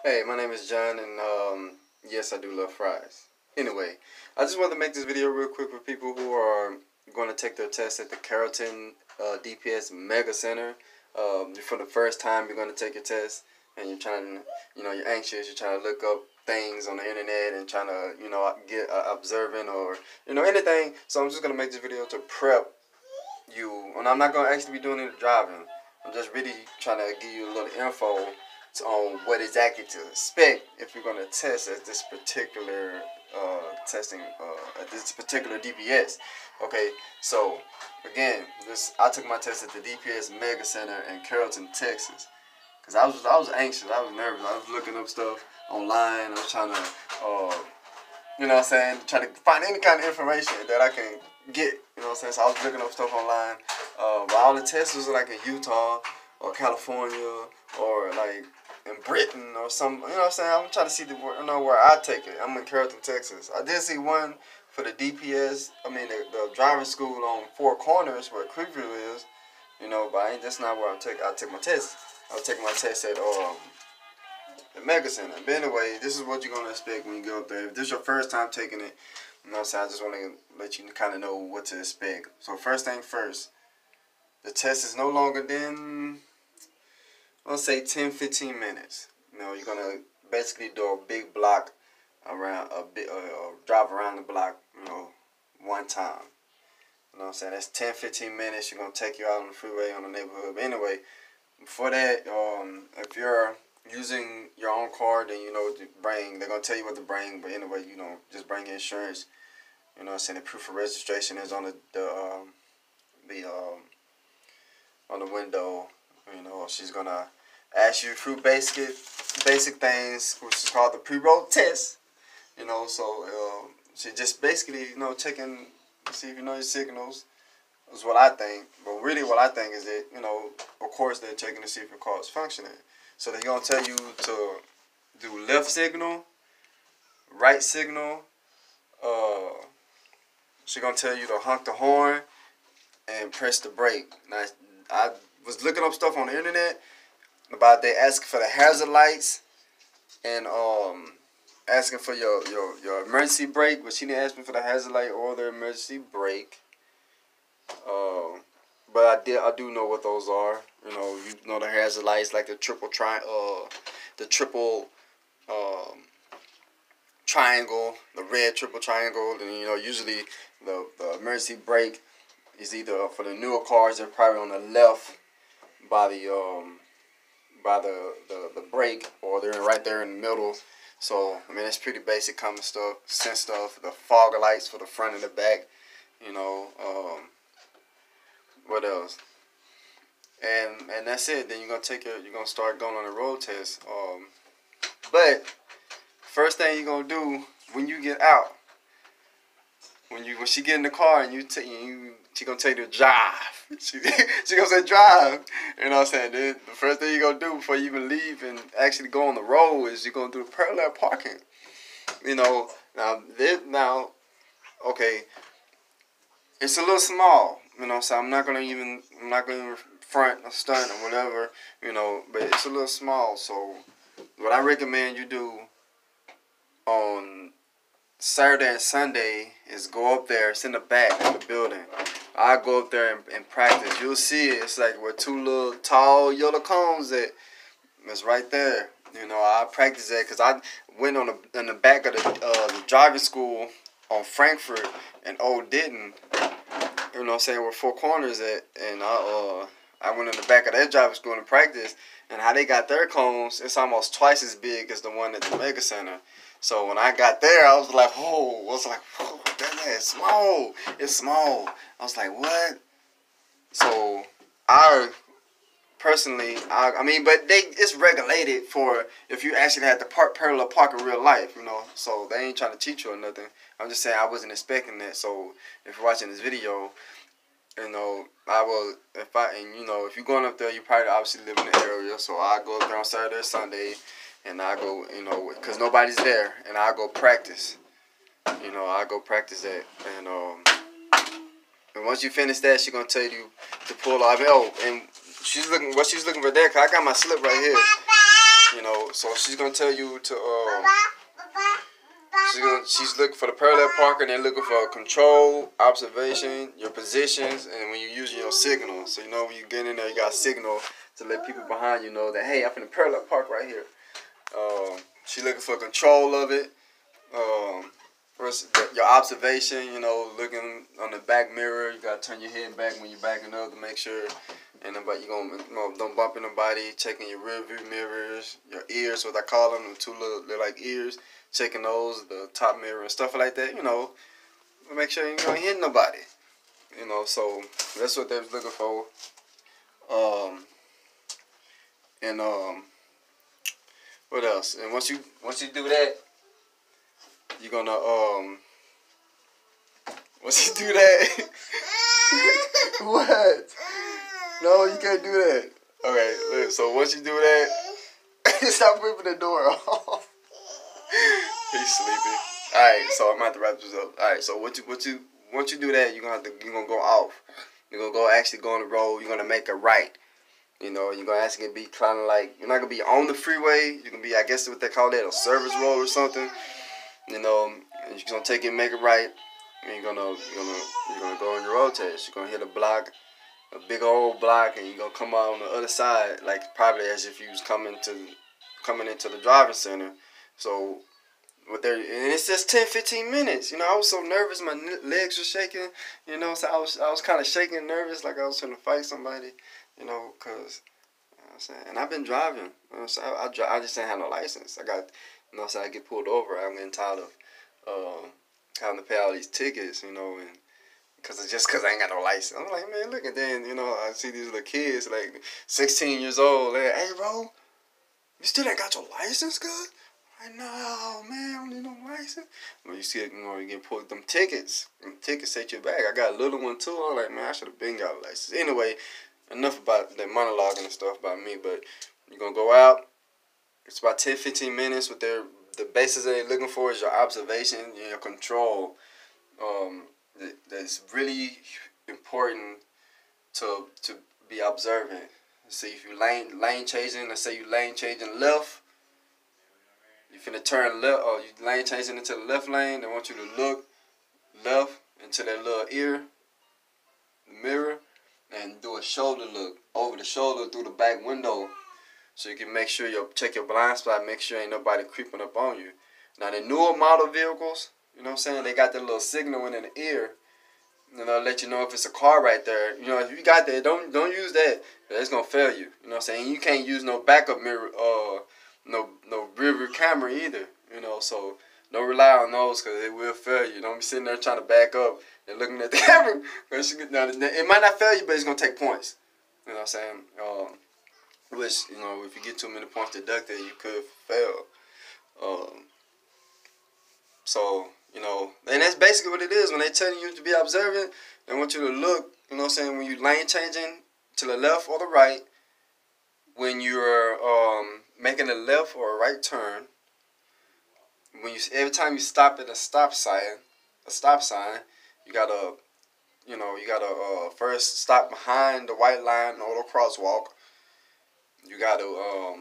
Hey, my name is John, and yes, I do love fries. Anyway, I just wanted to make this video real quick for people who are going to take their test at the Carrollton DPS Mega Center. For the first time, you're going to take your test, and you're trying to, you're anxious. You're trying to look up things on the internet and trying to, get observant or, anything. So I'm just going to make this video to prep you, and I'm not going to actually be doing any driving. I'm just really trying to give you a little info on what exactly to expect if you're going to test at this particular at this particular DPS. Okay, so again, I took my test at the DPS Mega Center in Carrollton, Texas, because I was anxious, I was nervous, I was looking up stuff online, I was trying to trying to find any kind of information that I can get, So I was looking up stuff online. But all the tests was like in Utah or California or like in Britain or some, I'm trying to see where I take it. I'm in Carrollton, Texas. I did see one for the DPS, the driving school on Four Corners where Creekview is, but that's not where I took my test. I was taking my test at the Mega Center. But anyway, this is what you're going to expect when you go up there. If this is your first time taking it, I just want to let you kind of know what to expect. So first thing first, the test is no longer than, let's say 10-15 minutes. You're going to basically do a big block around, drive around the block, one time. That's 10-15 minutes. You're going to take you out on the freeway, on the neighborhood. But anyway, before that, if you're using your own car, then you know what to bring. They're going to tell you what to bring. But anyway, just bring your insurance. The proof of registration is on on the window. She's going to ask you through basic things, which is called the pre-roll test. She just basically, checking, see if you know your signals, is what I think. But really what I think is that, of course they're checking to see if your car is functioning. So they're going to tell you to do left signal, right signal. She's going to tell you to honk the horn and press the brake. Now, I was looking up stuff on the internet about they asking for the hazard lights and asking for your emergency brake, but she didn't ask me for the hazard light or the emergency brake. But I do know what those are. The hazard lights, like the triple triangle, the red triple triangle. And usually the emergency brake is either for the newer cars. They're probably on the left by the brake, or they're right there in the middle. So it's pretty basic common stuff, sense stuff. The fog lights for the front and the back. What else? And that's it. Then you're gonna start going on the road test. But first thing you're gonna do when you get out, when she get in the car and she gonna tell you to drive. She gonna say drive. Then the first thing you're gonna do before you even leave and actually go on the road is you're gonna do the parallel parking. Now, okay, it's a little small. So I'm not gonna front or stunt or whatever. But it's a little small. So what I recommend you do on Saturday and Sunday is go up there. It's in the back of the building. I go up there and practice. You'll see it. It's like where two little tall yellow cones at. It's right there. I practice that because I went in the back of the driving school on Frankfurt and Old Denton. Where Four Corners at, and I went in the back of that driving school to practice, and how they got their cones, it's almost twice as big as the one at the Mega Center. So when I got there, I was like, whoa, that's small. It's small. I was like, what? So I personally, but it's regulated for if you actually had to parallel park in real life, So they ain't trying to cheat you or nothing. I'm just saying I wasn't expecting that. So if you're watching this video, I will, if you're going up there, you probably obviously live in the area. So I go up there on Saturday or Sunday, and I go, because nobody's there, and I go practice. I go practice that, and once you finish that, she's gonna tell you to pull off. And she's looking for that, cause I got my slip right here. You know, so she's gonna tell you to she's looking for the parallel parking. They're looking for control, observation, your positions, and when you're using your signal. So you know when you get in there, you got a signal to let people behind you know that hey, I'm in the parallel park right here. She's looking for control of it. First, your observation, you know, looking on the back mirror. You gotta turn your head back when you're backing up to make sure, and but you gonna don't bump in nobody. Checking your rear view mirrors, your ears, what I call them, the two little they're like ears. Checking those, the top mirror and stuff like that. You know, make sure you don't hit nobody. You know, so that's what they was looking for. What else? And once you do that. You're gonna once you do that, what? No, you can't do that. Okay, look, so once you do that, stop ripping the door off. He's sleeping. All right, so I'm gonna have to wrap this up. All right, so once you do that, you're gonna go off. You're gonna actually go on the road. You're gonna make a right. You know, you're gonna actually be kind of like you're not gonna be on the freeway. You're gonna be, I guess, what they call that, a service road or something. You know, and you're gonna take it and make it right, and you're gonna go on your road test. You're gonna hit a block, a big old block, and you're gonna come out on the other side, like probably as if you was coming into the driving center. So and it's just 10-15 minutes. You know, I was so nervous, my legs were shaking. You know, so I was kind of shaking, nervous, like I was trying to fight somebody. You know, cause you know what I'm saying, and I've been driving. You know, so I just didn't have no license. You know, so I get pulled over. I'm getting tired of having to pay all these tickets, you know, and because I ain't got no license. I'm like, man, look, and then, you know, I see these little kids, like 16 years old. They're like, hey, bro, you still ain't got your license, cuz? Like, no, man, I don't need no license. Well, you see, you know, you get pulled them tickets. Them tickets set you back. I got a little one, too. I'm like, man, I should have been got a license. Anyway, enough about that monologuing and stuff about me, but you're going to go out. It's about 10-15 minutes with the basis that they're looking for is your observation and your control. That's really important to be observant. See if you lane changing. Let's say you lane changing left. You finna turn left, or you lane changing into the left lane. They want you to look left into that little ear, the mirror, and do a shoulder look over the shoulder through the back window. So you can make sure check your blind spot, make sure ain't nobody creeping up on you. Now the newer model vehicles, you know what I'm saying, they got that little signal in the ear. You know, let you know if it's a car right there. You know, if you got that, don't use that. It's gonna fail you. You know what I'm saying? You can't use no backup mirror, no rear view camera either. You know, so don't rely on those because it will fail you. Don't be sitting there trying to back up and looking at the camera. Now, it might not fail you, but it's gonna take points. You know what I'm saying? Which, you know, if you get too many points deducted, you could fail. So, you know, and that's basically what it is. When they telling you to be observant, they want you to look, you know what I'm saying, when you lane changing to the left or the right, when you're making a left or a right turn, every time you stop at a stop sign, you gotta first stop behind the white line or the crosswalk. You got to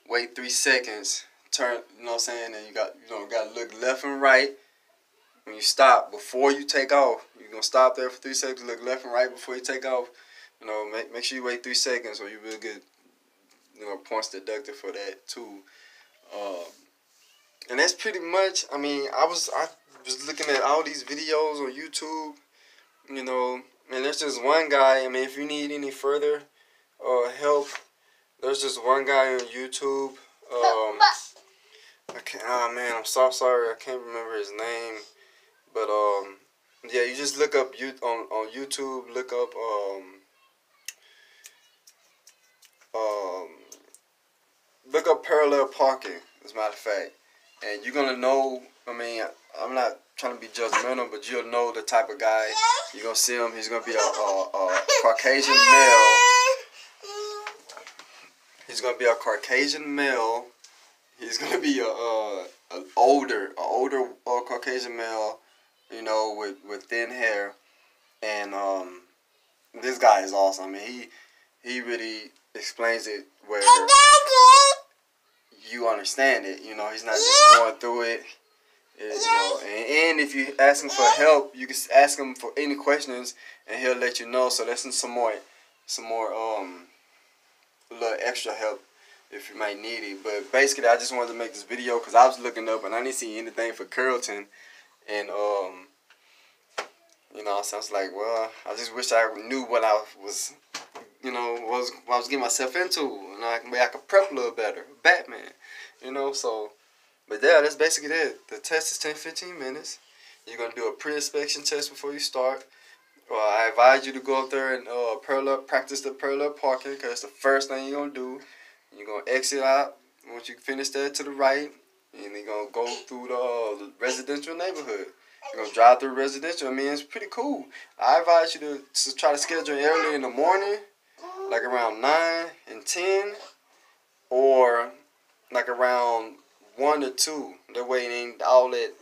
wait 3 seconds, turn, you know what I'm saying, and you got to look left and right when you stop before you take off. You're going to stop there for 3 seconds, look left and right before you take off. You know, make sure you wait 3 seconds or you will get, you know, points deducted for that too. And that's pretty much, I mean, I was looking at all these videos on YouTube, you know, and there's just one guy. I mean, if you need any further help, there's just one guy on YouTube. I'm so sorry, I can't remember his name, but yeah, you just look up on YouTube, look up parallel parking, as a matter of fact, and you're gonna know. I mean, I'm not trying to be judgmental, but you'll know the type of guy. You're gonna see him. He's gonna be a Caucasian male. He's gonna be a Caucasian male. He's gonna be an older Caucasian male, you know, with thin hair, and this guy is awesome. I mean, he really explains it where you understand it. You know, he's not just going through it. You know, and if you ask him for help, you can ask him for any questions, and he'll let you know. So that's some more little extra help if you might need it. But basically, I just wanted to make this video because I was looking up and I didn't see anything for Carrollton, and you know, so I was like, well, I just wish I knew what I was, you know, what I was getting myself into, and I could prep a little better. Batman, you know, so. But yeah, that's basically it. The test is 10-15 minutes. You're going to do a pre-inspection test before you start. I advise you to go up there and practice the parallel parking because it's the first thing you're going to do. You're going to exit out once you finish that to the right. And you're going to go through the residential neighborhood. You're going to drive through residential. I mean, it's pretty cool. I advise you to try to schedule early in the morning, like around 9 and 10, or like around 1 or 2. That way it ain't all that.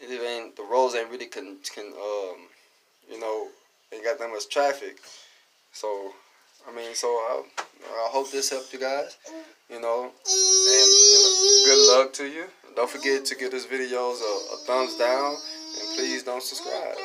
It ain't, the roads ain't really you know, ain't got that much traffic. So I mean, so I hope this helped you guys. You know, and good luck to you. Don't forget to give this video a thumbs down, and please don't subscribe.